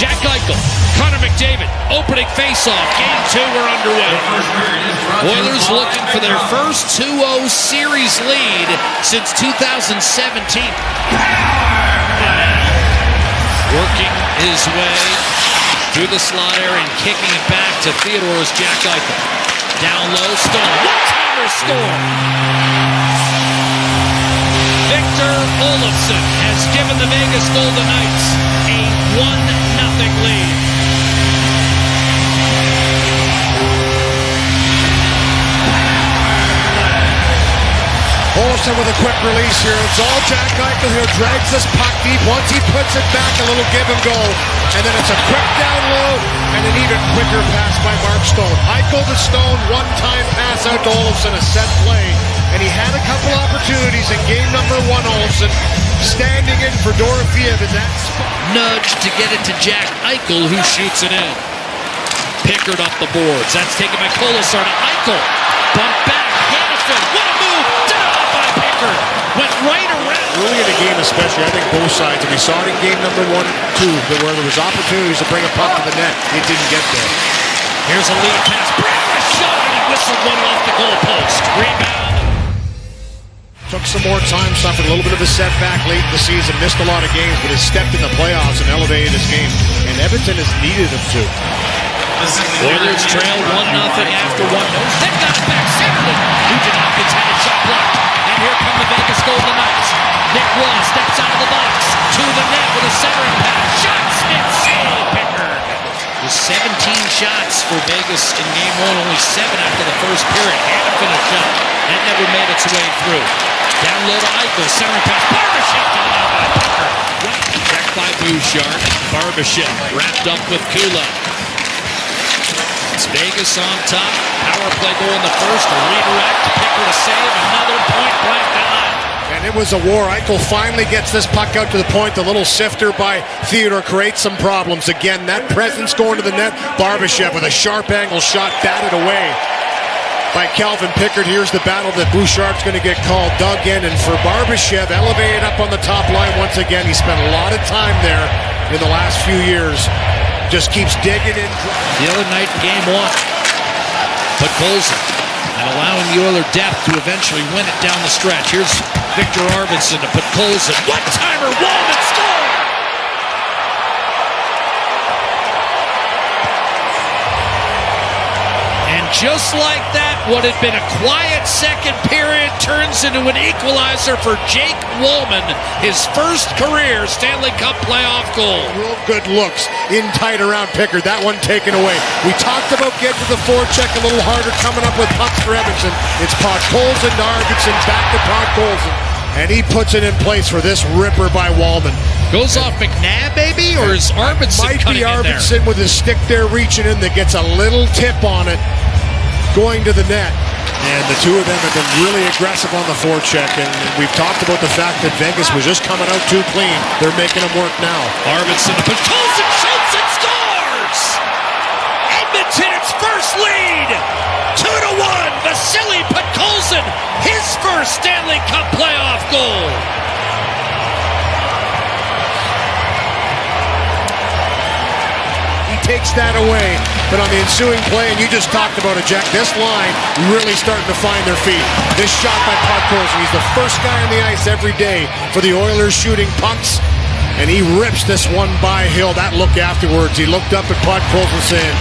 Jack Eichel, Connor McDavid, opening faceoff. Game 2, we're underway. Oilers looking for their first 2-0 series lead since 2017. Working his way through the slot area and kicking it back to Theodore's Jack Eichel. Down low, Stone. One-timer score! Victor Olofsson has given the Vegas Golden Knights a 1-0 lead. Olofsson with a quick release here. It's all Jack Eichel here. Drags this puck deep. Once he puts it back, a little give and go. And then it's a quick down low and an even quicker pass by Mark Stone. Eichel to Stone, one-time pass out to Olofsson, a set play. And he had a couple opportunities in game number 1, Olofsson standing in for Dorofeev in that spot. Nudge to get it to Jack Eichel, who shoots it in. Pickard up the boards. That's taken by Colasar to Eichel. Bump back. Hannafin. What a move. Denied by Pickard. Went right around. Early in the game especially, I think both sides. And we saw it in game number 1 and 2, where there was opportunities to bring a puck to the net. It didn't get there. Here's a lead pass. Brad shot, and he whistled one off the goalpost. Rebound. Took some more time, suffered a little bit of a setback late in the season, missed a lot of games, but has stepped in the playoffs and elevated his game. And Edmonton has needed him to. Oilers trail 1-0 after 1. They got it back. Centerman. Nugent Hopkins had a shot blocked. And here come the Vegas Golden Knights. Nick Roy steps out of the box to the net with a centering pass. Shot, Smith, save, Pickard. With 17 shots for Vegas in game 1, only 7 after the first period. Hannafin a shot. That never made its way through. Down low to Eichel, centering pass. Barbashev denied by Pickard. Checked by Bouchard. Barbashev wrapped up with Kula. It's Vegas on top. Power play goal in the first. A redirect. Pickard a save. Another point blank denied. And it was a war. Eichel finally gets this puck out to the point. The little sifter by Theodore creates some problems. Again, that presence going to the net. Barbashev with a sharp angle shot batted away by Calvin Pickard. Here's the battle that Bouchard's going to get called. Dug in, and for Barbashev, elevated up on the top line once again. He spent a lot of time there in the last few years. Just keeps digging in. The other night in game 1, but Colson, and allowing the Oiler depth to eventually win it down the stretch. Here's Victor Arvidsson to put Colson. One-timer, Walden score! And just like that, what had been a quiet second period turns into an equalizer for Jake Wollman, his first career Stanley Cup playoff goal. Real good looks in tight around Pickard. That one taken away. We talked about getting to the forecheck a little harder, coming up with pucks for Edmonton. It's Podkolzin to Arvidsson, back to Podkolzin. And he puts it in place for this ripper by Wollman. Goes off McNabb, maybe, or is Arvidsson might cutting be Arvidsson in there? With his stick there reaching in that gets a little tip on it going to the net. And the two of them have been really aggressive on the forecheck, and we've talked about the fact that Vegas was just coming out too clean. They're making them work now. Arvidsson to Podkolzin shoots and scores! Edmonton its first lead! 2-1, Vasily Podkolzin, his first Stanley Cup playoff goal. He takes that away, but on the ensuing play, and you just talked about it, Jack, this line really starting to find their feet. This shot by Podkolzin, he's the first guy on the ice every day for the Oilers shooting pucks, and he rips this one by Hill. That look afterwards, he looked up at Podkolzin saying,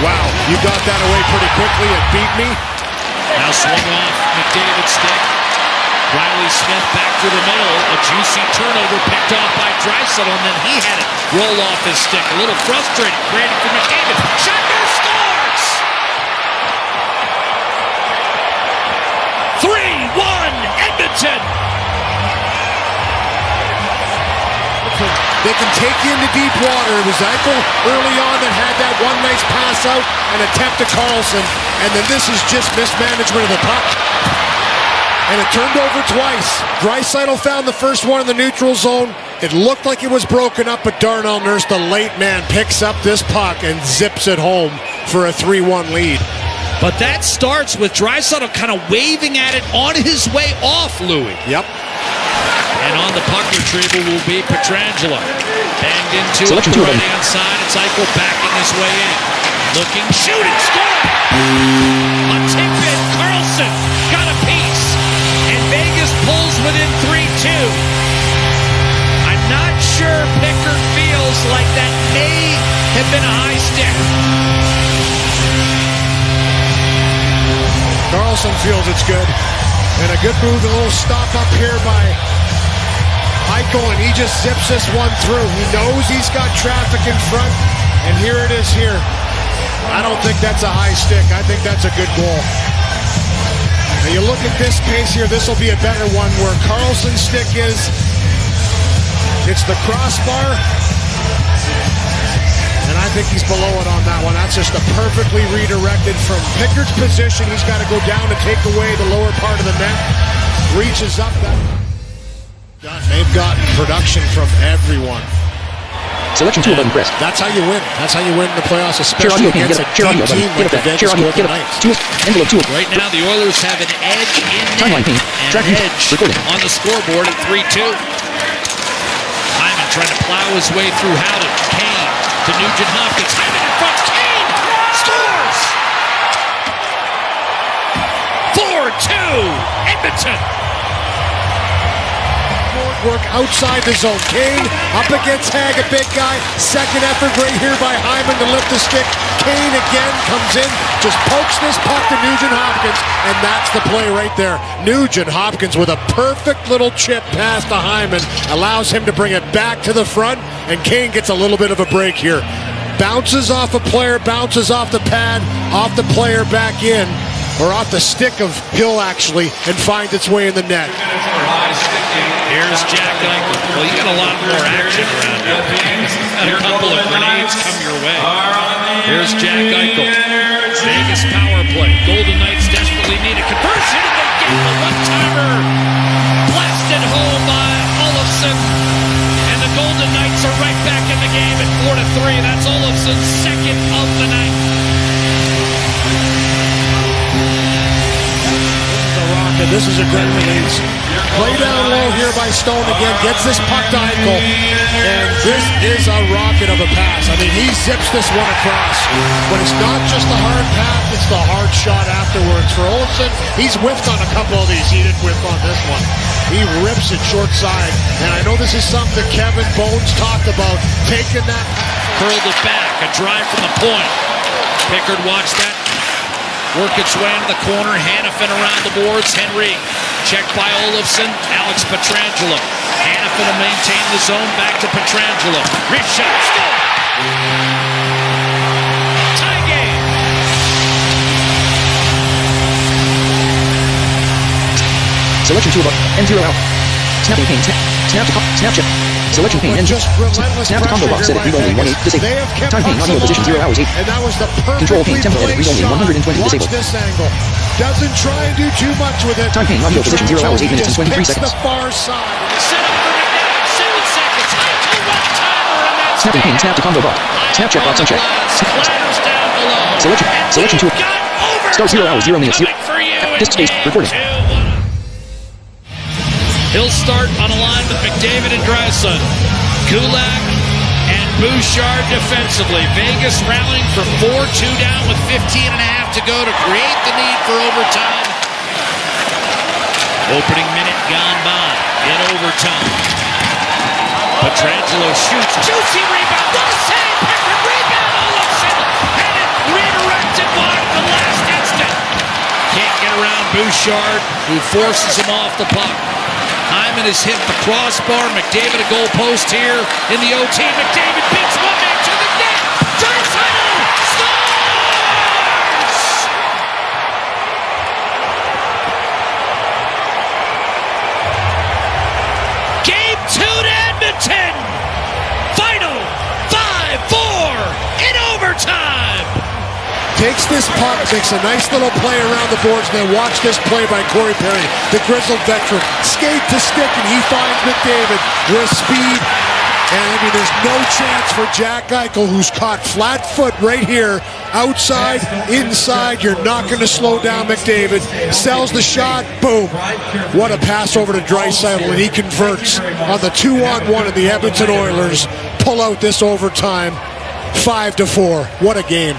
wow, you got that away pretty quickly, it beat me. Now swung off McDavid's stick. Riley Smith back through the middle. A juicy turnover picked off by Draisaitl, and then he had it roll off his stick. A little frustrated, creating for McDavid. Shot there, scores! 3-1, Edmonton! They can take you into deep water. It was Eichel early on that had that one nice pass out and attempt to Karlsson. And then this is just mismanagement of the puck. And it turned over twice. Draisaitl found the first one in the neutral zone. It looked like it was broken up, but Darnell Nurse, the late man, picks up this puck and zips it home for a 3-1 lead. But that starts with Draisaitl kind of waving at it on his way off, Louis. Yep. And on the puck retrieval will be Pietrangelo. Banged into the right-hand side. It's Eichel backing his way in. Looking, shooting, score! A tip-in, Carlson got a piece. And Vegas pulls within 3-2. I'm not sure Pickard feels like that may have been a high stick. Carlson feels it's good. And a good move, a little stop up here by Eichel, and he just zips this one through. He knows he's got traffic in front, and here it is here. I don't think that's a high stick. I think that's a good goal. Now you look at this pace here, this will be a better one where Carlson's stick is. It's the crossbar, and I think he's below it on that one. That's just a perfectly redirected from Pickard's position. He's got to go down to take away the lower part of the net. Reaches up. They've gotten production from everyone. Selection 2 of Chris. That's how you win. That's how you win in the playoffs, especially against a deep team like the Vegas Golden Knights. Right now, the Oilers have an edge in net and edge on the scoreboard at 3-2. Hyman trying to plow his way through Howden. Kane to Nugent Hopkins. Hyman in front. Kane scores! 4-2 Edmonton. Work outside the zone. Kane up against Hag, a big guy. Second effort right here by Hyman to lift the stick. Kane again comes in, just pokes this puck to Nugent Hopkins, and that's the play right there. Nugent Hopkins with a perfect little chip pass to Hyman allows him to bring it back to the front, and Kane gets a little bit of a break here. Bounces off a player, bounces off the pad, off the player back in, or off the stick of Hill actually, and finds its way in the net. Here's Jack Eichel. Well, you got a lot more action around here. A couple of grenades come your way. Here's Jack Eichel. Vegas power play. Golden Knights desperately need a conversion, and they get the one-timer. Blasted home by Olofsson. And the Golden Knights are right back in the game at 4-3. That's Olofsson's second of the night. This is a great release. Play down low here by Stone again. Gets this puck to Eichel. And this is a rocket of a pass. I mean, he zips this one across. But it's not just the hard pass, it's the hard shot afterwards. For Olofsson, he's whiffed on a couple of these. He didn't whiff on this one. He rips it short side. And I know this is something that Kevin Bones talked about. Taking that. Curled it back. A drive from the point. Pickard watched that. Work its way into the corner. Hanifin around the boards. Henry checked by Olofsson. Alex Pietrangelo. Hanifin will maintain the zone. Back to Pietrangelo. Wrist shot. Score! Tie game. Selection 2 of N0 out. Snapping Kane. Snapchat. Selection Kane. Just relentless snap to combo box set at read only 1-8 disabled. Time Kane audio position 0 hours 8. And that was the Control Kane tempo edit read only 120 disabled. This angle. Doesn't try and do too much with it. Time Kane audio position 0 hours 8 minutes and 23 seconds. The far side. Set up for McNabb. 7 seconds. Eichel one-timer, and that's Snapping Kane. Snap to combo box. Snapchat box unchecked. Selection 2. Start 0 hours 0 minutes. Disk space recording. He'll start on a line with McDavid and Draisaitl. Kulak and Bouchard defensively. Vegas rallying from 4-2 down with 15 and a half to go to create the need for overtime. Opening minute gone by in overtime. Pietrangelo shoots. Juicy rebound. What a save! Pickard rebound. Olofsson had it redirected wide at the last instant. Can't get around Bouchard, who forces him off the puck. Hyman has hit the crossbar. McDavid a goal post here in the OT. McDavid beats one man to the net. Draisaitl scores! Game 2 to Edmonton. Final 5-4 in overtime. Takes this puck, makes a nice little play around the boards, and then watch this play by Corey Perry, the grizzled veteran. Skate to stick, and he finds McDavid with speed. And I mean, there's no chance for Jack Eichel, who's caught flat foot right here, outside, inside. You're not going to slow down McDavid. Sells the shot, boom. What a pass over to Draisaitl, and he converts on the 2-on-1 of the Edmonton Oilers. pull out this overtime 5-4. What a game.